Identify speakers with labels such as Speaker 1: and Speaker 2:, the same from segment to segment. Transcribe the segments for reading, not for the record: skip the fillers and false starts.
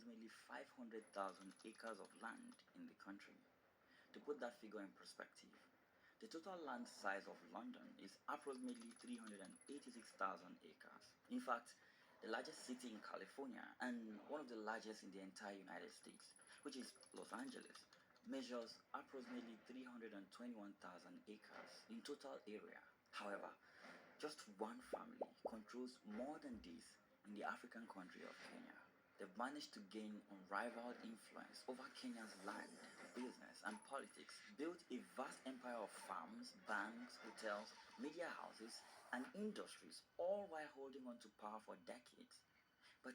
Speaker 1: approximately 500,000 acres of land in the country. To put that figure in perspective, the total land size of London is approximately 386,000 acres. In fact, the largest city in California and one of the largest in the entire United States, which is Los Angeles, measures approximately 321,000 acres in total area. However, just one family controls more than this in the African country of Kenya. They've managed to gain unrivaled influence over Kenya's land, business, and politics, built a vast empire of farms, banks, hotels, media houses, and industries, all while holding on to power for decades. But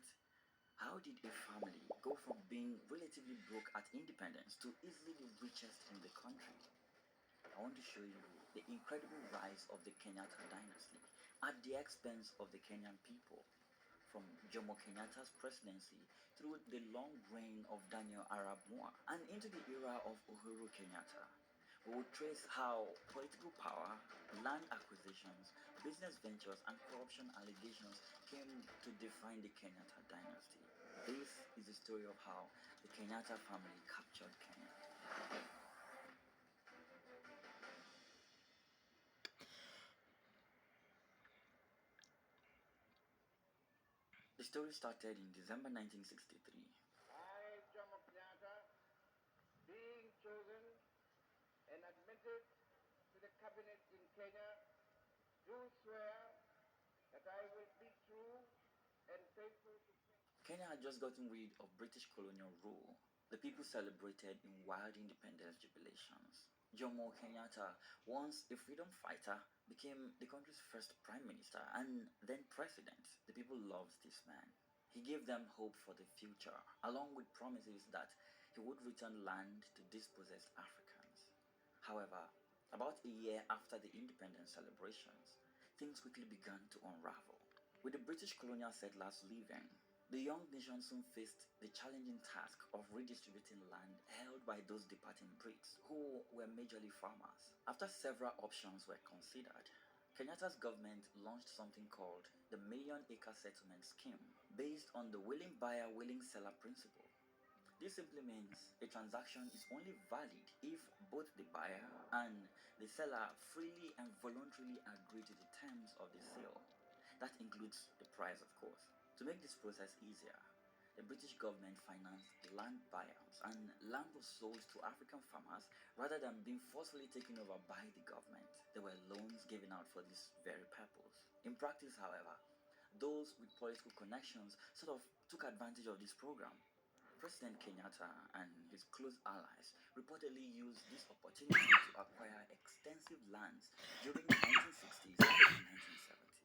Speaker 1: how did a family go from being relatively broke at independence to easily the richest in the country? I want to show you the incredible rise of the Kenyatta dynasty at the expense of the Kenyan people. From Jomo Kenyatta's presidency through the long reign of Daniel Arap Moi and into the era of Uhuru Kenyatta, we will trace how political power, land acquisitions, business ventures, and corruption allegations came to define the Kenyatta dynasty. This is the story of how the Kenyatta family captured Kenya. The story started in December 1963.
Speaker 2: I, Jomo Kenyatta, being chosen and admitted to the cabinet in Kenya, do swear that I will be true and faithful to
Speaker 1: Kenya had just gotten rid of British colonial rule. The people celebrated in wild independence jubilations. Jomo Kenyatta, once a freedom fighter, became the country's first prime minister and then president. The people loved this man. He gave them hope for the future, along with promises that he would return land to dispossessed Africans. However, about a year after the independence celebrations, things quickly began to unravel. With the British colonial settlers leaving, the young nation soon faced the challenging task of redistributing land held by those departing Brits, who were majorly farmers. After several options were considered, Kenyatta's government launched something called the Million Acre Settlement Scheme, based on the willing buyer, willing seller principle. This simply means a transaction is only valid if both the buyer and the seller freely and voluntarily agree to the terms of the sale. That includes the price, of course. To make this process easier, the British government financed land buyouts, and land was sold to African farmers rather than being forcefully taken over by the government. There were loans given out for this very purpose. In practice, however, those with political connections sort of took advantage of this program. President Kenyatta and his close allies reportedly used this opportunity to acquire extensive lands during the 1960s and 1970s.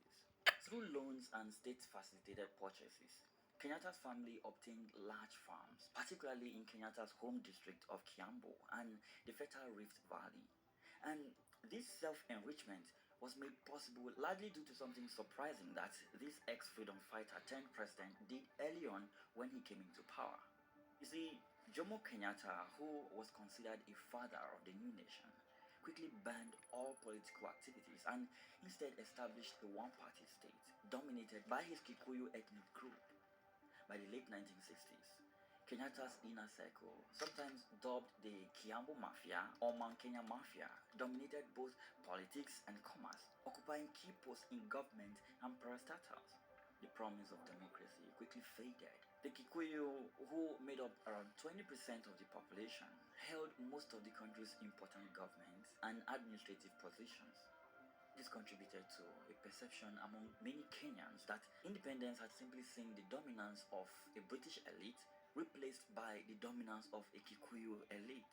Speaker 1: Through loans and state-facilitated purchases, Kenyatta's family obtained large farms, particularly in Kenyatta's home district of Kiambu and the fertile Rift Valley. And this self-enrichment was made possible largely due to something surprising that this ex-freedom fighter turned president did early on when he came into power. You see, Jomo Kenyatta, who was considered a father of the new nation, quickly banned all political activities and instead established a one-party state dominated by his Kikuyu ethnic group. By the late 1960s, Kenyatta's inner circle, sometimes dubbed the Kiambu Mafia or Mount Kenya Mafia, dominated both politics and commerce, occupying key posts in government and parastatals. The promise of democracy quickly faded. The Kikuyu, who made up around 20% of the population, held most of the country's important government and administrative positions. This contributed to a perception among many Kenyans that independence had simply seen the dominance of a British elite replaced by the dominance of a Kikuyu elite.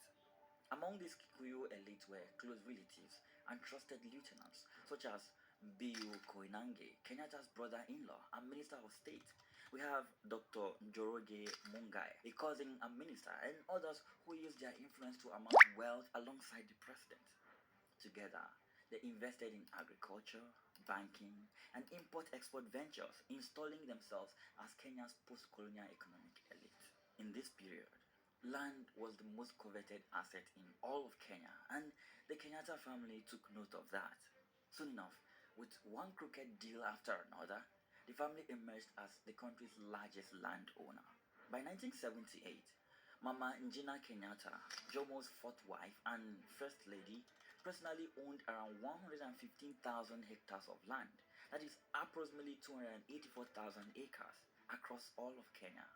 Speaker 1: Among these Kikuyu elites were close relatives and trusted lieutenants, such as Biu Koinange, Kenyatta's brother-in-law and Minister of State. We have Dr. Njoroge Mungai, a cousin and minister, and others who used their influence to amass wealth alongside the president. Together, they invested in agriculture, banking, and import-export ventures, installing themselves as Kenya's post-colonial economic elite. In this period, land was the most coveted asset in all of Kenya, and the Kenyatta family took note of that. Soon enough, with one crooked deal after another, the family emerged as the country's largest landowner. By 1978, Mama Njina Kenyatta, Jomo's fourth wife and first lady, personally owned around 115,000 hectares of land, that is approximately 284,000 acres, across all of Kenya.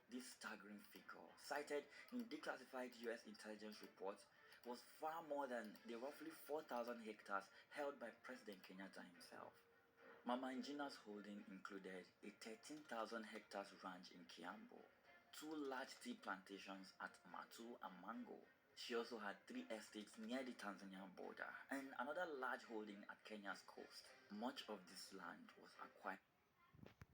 Speaker 1: This staggering figure, cited in declassified US intelligence reports, was far more than the roughly 4,000 hectares held by President Kenyatta himself. Mama Njina's holding included a 13,000 hectares ranch in Kiambu, two large tea plantations at Matu and Mango. She also had three estates near the Tanzanian border and another large holding at Kenya's coast. Much of this land was acquired